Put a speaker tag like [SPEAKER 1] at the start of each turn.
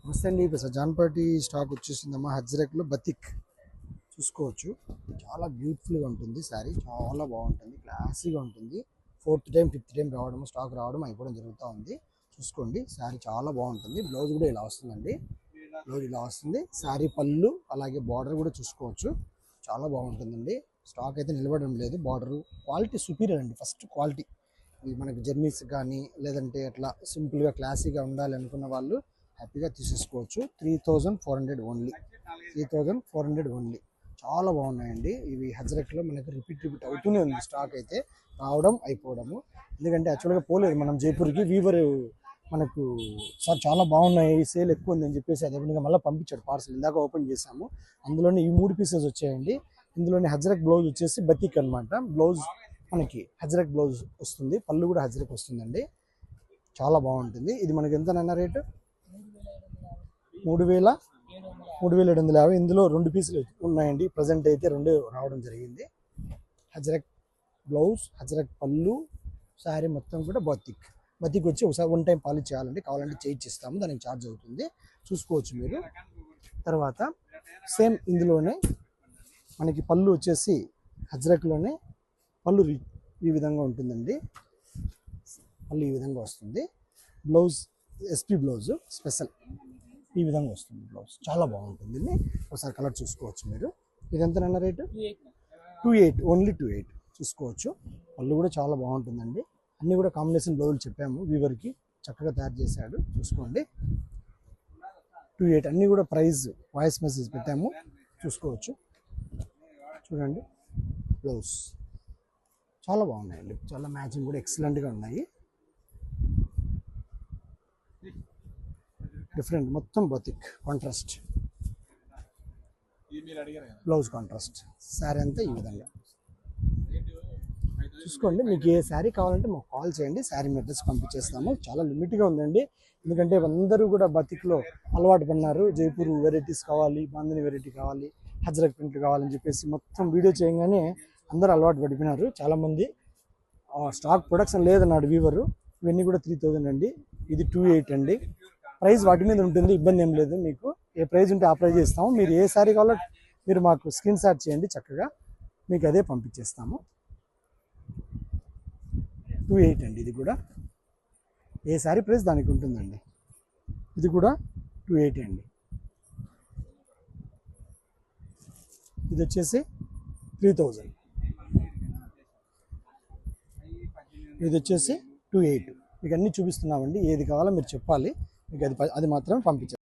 [SPEAKER 1] నమస్తే అండి. ఇప్పుడు జాన్పాటి స్టాక్ వచ్చేసిందమ్మా. హజ్రక్లో బతిక్ చూసుకోవచ్చు. చాలా బ్యూటిఫుల్గా ఉంటుంది శారీ, చాలా బాగుంటుంది, క్లాసీగా ఉంటుంది. ఫోర్త్ టైం ఫిఫ్త్ టైం రావడం, స్టాక్ రావడం అయిపోవడం జరుగుతూ ఉంది. చూసుకోండి, శారీ చాలా బాగుంటుంది. బ్లౌజ్ కూడా ఇలా వస్తుందండి. బ్లౌజ్ ఇలా వస్తుంది. శారీ పళ్ళు అలాగే బార్డర్ కూడా చూసుకోవచ్చు, చాలా బాగుంటుందండి. స్టాక్ అయితే నిలబడడం లేదు. బార్డర్ క్వాలిటీ సుపీరియర్ అండి. ఫస్ట్ క్వాలిటీ ఇది మనకి జర్నీస్ కానీ లేదంటే అట్లా సింపుల్గా క్లాసీగా ఉండాలి అనుకున్న వాళ్ళు హ్యాపీగా తీసేసుకోవచ్చు. 3400 ఓన్లీ, 3400 ఓన్లీ. చాలా బాగున్నాయండి ఇవి. హజ్రక్లో మనకి రిపీట్ అవుతూనే ఉంది స్టాక్ అయితే, రావడం అయిపోవడము. ఎందుకంటే యాక్చువల్గా పోలేదు మనం జైపూర్కి. వీవర్ మనకు సార్ చాలా బాగున్నాయి, సేల్ ఎక్కువ ఉందని చెప్పేసి అదే విధంగా మళ్ళీ పంపించాడు పార్సల్. ఇందాక ఓపెన్ చేసాము, అందులోనే ఈ 3 పీసెస్ వచ్చాయండి. ఇందులోనే హజ్రక్ బ్లౌజ్ వచ్చేసి బతిక్ అనమాట. బ్లౌజ్ మనకి హజ్రక్ బ్లౌజ్ వస్తుంది, పళ్ళు కూడా హజ్రక్ వస్తుందండి. చాలా బాగుంటుంది. ఇది మనకి ఎంతనన్నా రేటు 3750. ఇందులో 2 పీసులు ఉన్నాయండి ప్రజెంట్ అయితే, 2 రావడం జరిగింది. హజ్రక్ బ్లౌజ్, హజ్రక్ పళ్ళు, శారీ మొత్తం కూడా బతిక్. బతిక్ వచ్చి ఒకసారి 1 టైం పాలిష్ చేయాలండి, కావాలంటే చేయించిస్తాము, దానికి ఛార్జ్ అవుతుంది, చూసుకోవచ్చు మీరు. తర్వాత సేమ్ ఇందులోనే మనకి పళ్ళు వచ్చేసి హజ్రక్లోనే పళ్ళు ఈ విధంగా ఉంటుందండి. పళ్ళు ఈ విధంగా వస్తుంది. బ్లౌజ్ ఎస్పీ బ్లౌజ్ స్పెషల్ ఈ విధంగా వస్తుంది. బ్లౌజ్ చాలా బాగుంటుంది. ఒకసారి కలర్ చూసుకోవచ్చు మీరు. ఇది ఎంతనన్నా రేటు 28, ఓన్లీ 28 చూసుకోవచ్చు. పళ్ళు కూడా చాలా బాగుంటుందండి. అన్నీ కూడా కాంబినేషన్ బ్లౌజులు చెప్పాము, వీవర్కి చక్కగా తయారు చేశాడు, చూసుకోండి. 28 అన్నీ కూడా ప్రైస్ వాయిస్ మెసేజ్ పెట్టాము, చూసుకోవచ్చు. చూడండి, బ్లౌజ్ చాలా బాగున్నాయండి, చాలా మ్యాచింగ్ కూడా ఎక్సలెంట్గా ఉన్నాయి. డిఫరెంట్ మొత్తం batik contrast, blouse contrast, sari అంతా ఈ విధంగా చూసుకోండి. మీకు ఏ శారీ కావాలంటే మాకు కాల్ చేయండి, శారీ అడ్రస్ పంపించేస్తాము. చాలా లిమిట్గా ఉందండి, ఎందుకంటే అందరూ కూడా బతిక్లో అలవాటు పడినారు. జైపూర్ వెరైటీస్ కావాలి, బాందిని వెరైటీ కావాలి, హజ్రక్ ప్రింట్ కావాలని చెప్పేసి మొత్తం వీడియో చేయగానే అందరూ అలవాటు పడిపోయినారు చాలామంది. స్టాక్ ప్రొడక్షన్ లేదన్నాడు వీవరు. ఇవన్నీ కూడా 3000 అండి. ఇది 28 అండి. ప్రైస్ వాటి మీద ఉంటుంది, ఇబ్బంది ఏం లేదు. మీకు ఏ ప్రైస్ ఉంటే ఆ ప్రైజ్ ఇస్తాము. మీరు ఏ శారీ కావాలో మీరు మాకు స్క్రీన్ షాట్ చేయండి, చక్కగా మీకు అదే పంపించేస్తాము. 28 అండి. ఇది కూడా ఏ శారీ ప్రైస్ దానికి ఉంటుందండి. ఇది కూడా 280 అండి. ఇది వచ్చేసి 3000. ఇది వచ్చేసి 28. మీకు అన్నీ చూపిస్తున్నామండి, ఏది కావాలో మీరు చెప్పాలి, మీకు అది మాత్రం పంపించాలి.